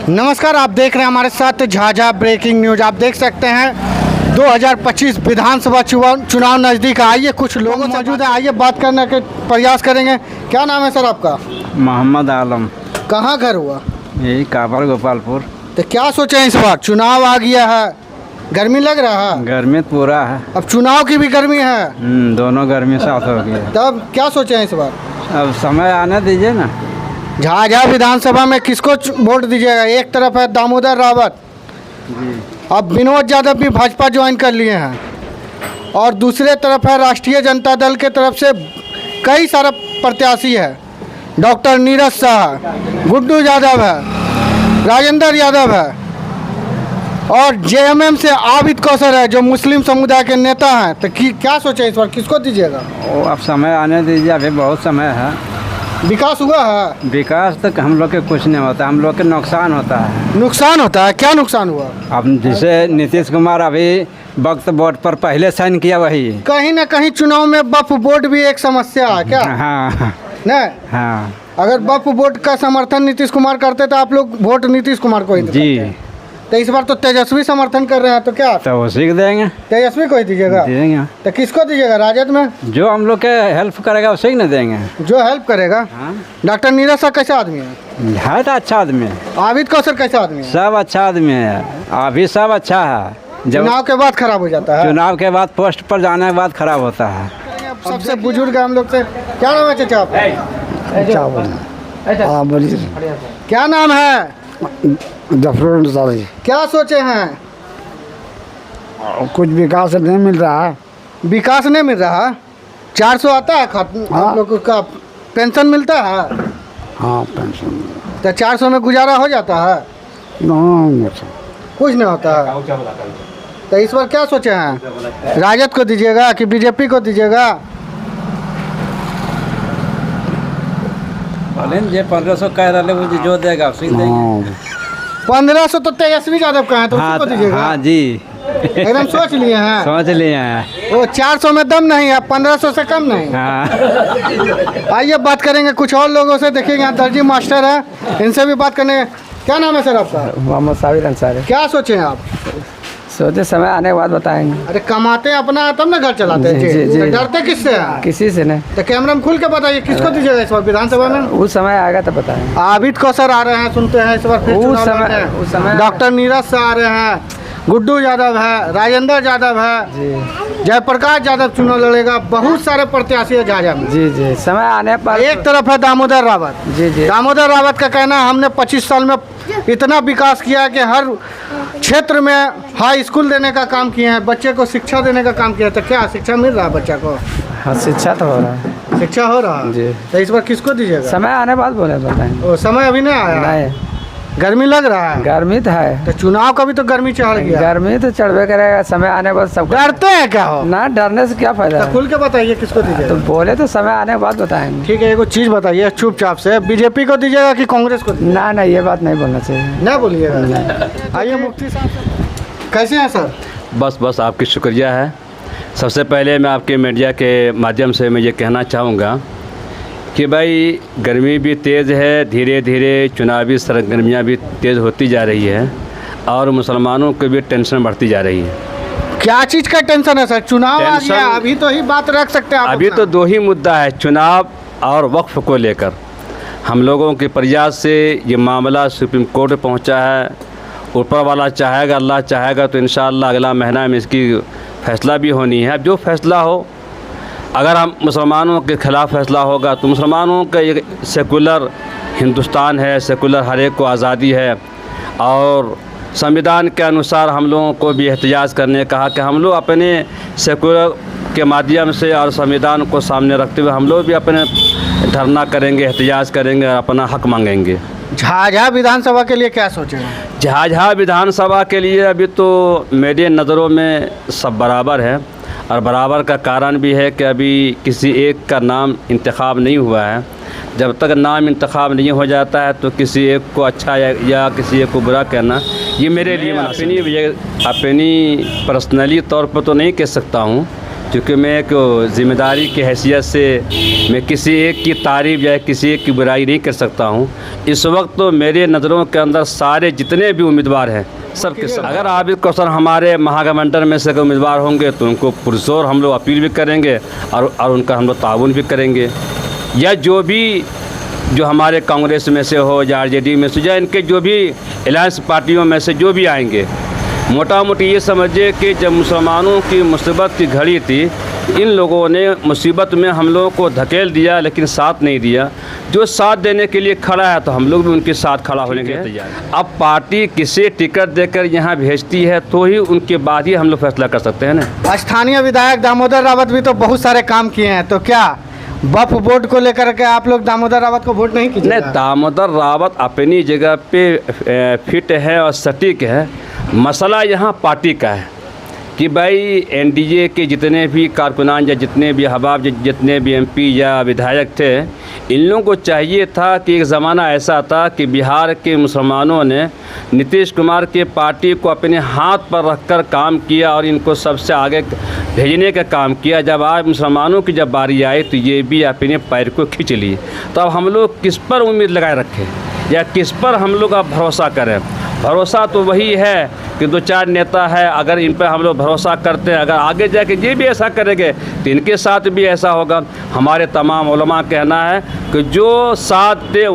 नमस्कार, आप देख रहे हैं हमारे साथ झाझा ब्रेकिंग न्यूज। आप देख सकते हैं 2025 विधानसभा चुनाव नज़दीक। आइए कुछ लोग मौजूद हैं, आइए बात करने के प्रयास करेंगे। क्या नाम है सर आपका? मोहम्मद आलम। कहाँ घर हुआ? यही काबर गोपालपुर। तो क्या सोचे हैं इस बार? चुनाव आ गया है, गर्मी लग रहा है? गर्मी पूरा है। अब चुनाव की भी गर्मी है। दोनों गर्मी साथ हो गई। तब क्या सोचे हैं इस बार? अब समय आने दीजिए ना। झाझा विधानसभा में किसको वोट दीजिएगा? एक तरफ है दामोदर रावत, अब विनोद यादव भी भाजपा ज्वाइन कर लिए हैं, और दूसरे तरफ है राष्ट्रीय जनता दल के तरफ से कई सारे प्रत्याशी है। डॉक्टर नीरज शाह, गुड्डू यादव है, राजेंद्र यादव है, और जेएमएम से आबिद कौसर है जो मुस्लिम समुदाय के नेता हैं। तो क्या सोचे इस बार, किसको दीजिएगा? अब समय आने दीजिए, अभी बहुत समय है। विकास हुआ है? विकास तक हम लोग के कुछ नहीं होता, हम लोग के नुकसान होता है। नुकसान होता है? क्या नुकसान हुआ? अब जैसे नीतीश कुमार अभी वक्त बोर्ड पर पहले साइन किया, वही कहीं ना कहीं चुनाव में वक्फ बोर्ड भी एक समस्या है क्या? हाँ नहीं, हाँ अगर वक्फ बोर्ड का समर्थन नीतीश कुमार करते तो आप लोग वोट नीतीश कुमार को ही देते। जी। तो इस बार तो तेजस्वी समर्थन कर रहे हैं, तो क्या तो उसी को देंगे। तेजस्वी को ही दीजिएगा? देंगे। तो किसको दीजिएगा? राजद में जो हम लोग के हेल्प करेगा उसे ही ना देंगे। जो हेल्प करेगा। हाँ। डॉक्टर नीरज शाह कैसा आदमी है? है तो अच्छा आदमी है। आबिद कौसर कैसा आदमी है? सब अच्छा आदमी है, अभी सब अच्छा है। जब चुनाव के बाद खराब हो जाता है। चुनाव के बाद पोस्ट पर जाने के बाद खराब होता है। सबसे बुजुर्ग हम लोग से, क्या नाम है चाचा आपका? क्या नाम है? जफर। क्या सोचे हैं? कुछ विकास नहीं मिल रहा है। विकास नहीं मिल रहा? 400 आता है आप लोगों का पेंशन मिलता है? हाँ, पेंशन। तो 400 में गुजारा हो जाता है? कुछ नहीं होता है। तो इस बार क्या सोचे हैं? राजद को दीजिएगा कि बीजेपी को दीजिएगा? जे 1500 कह रहे वो जो देगा उसी को देंगे। 1500 तो तेजस्वी यादव का है, तो हाँ, उसी को दीजिएगा? हाँ जी। एकदम सोच लिए हैं? समझ लिए हैं। वो 400 में दम नहीं है, 1500 से कम नहीं। हाँ। आइए बात करेंगे कुछ और लोगों से। देखिएगा यहाँ दर्जी मास्टर है, इनसे भी बात करने। क्या नाम है सर आपका? मोहम्मद साबिर अंसारी। क्या सोचे हैं आप? सोचे समय आने के बाद बताएंगे। अरे कमाते हैं अपना तब ना घर चलाते हैं। जी, जी। तो डरते किससे हैं? किसी से नहीं। तो कैमरा में खुल के बताइए किसको दीजिएगा इस बार विधानसभा में? उस समय आएगा तो बताएंगे। आबिद कौसर आ रहे हैं, सुनते हैं इस बार फिर उस चुनाव समय- लड़ रहे हैं। उस समय- डॉक्टर नीरज शाह आ रहे हैं, गुड्डू यादव है, राजेंद्र यादव है, जी जयप्रकाश यादव चुनाव लड़ेगा। बहुत सारे प्रत्याशी है झाझा में। जी जी, समय आने पर। एक तरफ है दामोदर रावत। जी जी। दामोदर रावत का कहना है हमने 25 साल में इतना विकास किया है कि हर क्षेत्र में हाई स्कूल देने का काम किए हैं, बच्चे को शिक्षा देने का काम किया है। तो क्या शिक्षा मिल रहा है बच्चा को? हाँ, शिक्षा तो हो रहा है। शिक्षा हो रहा है जी। तो इस बार किसको दीजिएगा? समय आने बाद बोले बताएंगे। ओ, समय अभी नहीं आया? नहीं, गर्मी लग रहा है? गर्मी तो है। तो चुनाव का भी तो गर्मी चढ़ गया। गर्मी तो चढ़वे करेगा, समय आने बाद सब। डरते हैं क्या हो? ना, डरने से क्या फायदा तो है? खुल के बताइए किसको दीजिएगा? तो बोले तो समय आने के बाद बताएंगे। ठीक है, एगो चीज़ बताइए चुपचाप से, बीजेपी को दीजिएगा कि कांग्रेस को दीजिएगा? ना, ये बात नहीं बोलना चाहिए। नहीं बोलिएगा। आइए मुफ्ती साहब, कैसे हैं सर? बस आपकी शुक्रिया है। सबसे पहले मैं आपके मीडिया के माध्यम से मैं ये कहना चाहूँगा कि भाई गर्मी भी तेज़ है, धीरे धीरे चुनावी सरगर्मियाँ भी तेज़ होती जा रही है, और मुसलमानों को भी टेंशन बढ़ती जा रही है। क्या चीज़ का टेंशन है सर? चुनाव आ टेंशन- गया, अभी तो ही बात रख सकते हैं आप अभी अपना। तो दो ही मुद्दा है, चुनाव और वक्फ को लेकर। हम लोगों के प्रयास से ये मामला सुप्रीम कोर्ट में पहुँचा है। ऊपर वाला चाहेगा, अल्लाह चाहेगा तो इंशाअल्लाह अगला महीना में इसकी फ़ैसला भी होनी है। अब जो फ़ैसला हो, अगर हम मुसलमानों के ख़िलाफ़ फ़ैसला होगा तो मुसलमानों का एक सेकुलर हिंदुस्तान है, सेकुलर हर एक को आज़ादी है, और संविधान के अनुसार हम लोगों को भी एहतजाज करने कहा कि हम लोग अपने सेकुलर के माध्यम से और संविधान को सामने रखते हुए हम लोग भी अपने धरना करेंगे, एहतजाज करेंगे और अपना हक मांगेंगे। झाझा विधानसभा के लिए क्या सोचे हैं? झाझा विधानसभा के लिए अभी तो मेरे नज़रों में सब बराबर है, और बराबर का कारण भी है कि अभी किसी एक का नाम इंतखाब नहीं हुआ है। जब तक नाम इंतखाब नहीं हो जाता है तो किसी एक को अच्छा या किसी एक को बुरा कहना ये मेरे लिए अपनी पर्सनली तौर पर तो नहीं कह सकता हूँ, क्योंकि मैं एक ज़िम्मेदारी की हैसियत से मैं किसी एक की तारीफ़ या किसी एक की बुराई नहीं कर सकता हूँ। इस वक्त तो मेरे नज़रों के अंदर सारे जितने भी उम्मीदवार हैं सब के सब, अगर आप क्वेश्चन हमारे महागठबंधन में से कोई उम्मीदवार होंगे तो उनको पुरजोर हम लोग अपील भी करेंगे और उनका हम लोग ताउन भी करेंगे, या जो हमारे कांग्रेस में से हो या आरजेडी में से या इनके जो भी अलायंस पार्टियों में से जो भी आएंगे, मोटा मोटी ये समझिए कि जब मुसलमानों की मुसीबत की घड़ी थी, इन लोगों ने मुसीबत में हम लोगों को धकेल दिया लेकिन साथ नहीं दिया। जो साथ देने के लिए खड़ा है तो हम लोग भी उनके साथ खड़ा होने के लिए तैयार हैं। अब पार्टी किसे टिकट देकर यहाँ भेजती है तो ही उनके बाद ही हम लोग फैसला कर सकते हैं ना। स्थानीय विधायक दामोदर रावत भी तो बहुत सारे काम किए हैं, तो क्या वक्फ बोर्ड को लेकर के आप लोग दामोदर रावत को वोट नहीं कीजिएगा? नहीं, दामोदर रावत अपनी जगह पे फिट है और सटीक है। मसला यहाँ पार्टी का है कि भाई एनडीए के जितने भी कारकुनान या जितने भी अहबाब जितने भी एमपी या विधायक थे, इन लोगों को चाहिए था कि एक ज़माना ऐसा था कि बिहार के मुसलमानों ने नीतीश कुमार के पार्टी को अपने हाथ पर रखकर काम किया और इनको सबसे आगे भेजने का काम किया। जब आज मुसलमानों की जब बारी आई तो ये भी अपने पैर को खींच ली। तो अब हम लोग किस पर उम्मीद लगाए रखें या किस पर हम लोग अब भरोसा करें? भरोसा तो वही है कि दो चार नेता है, अगर इन पर हम लोग भरोसा करते हैं, अगर आगे जाके ये भी ऐसा करेंगे तो इनके साथ भी ऐसा होगा। हमारे तमाम उलमा कहना है कि जो साथ दे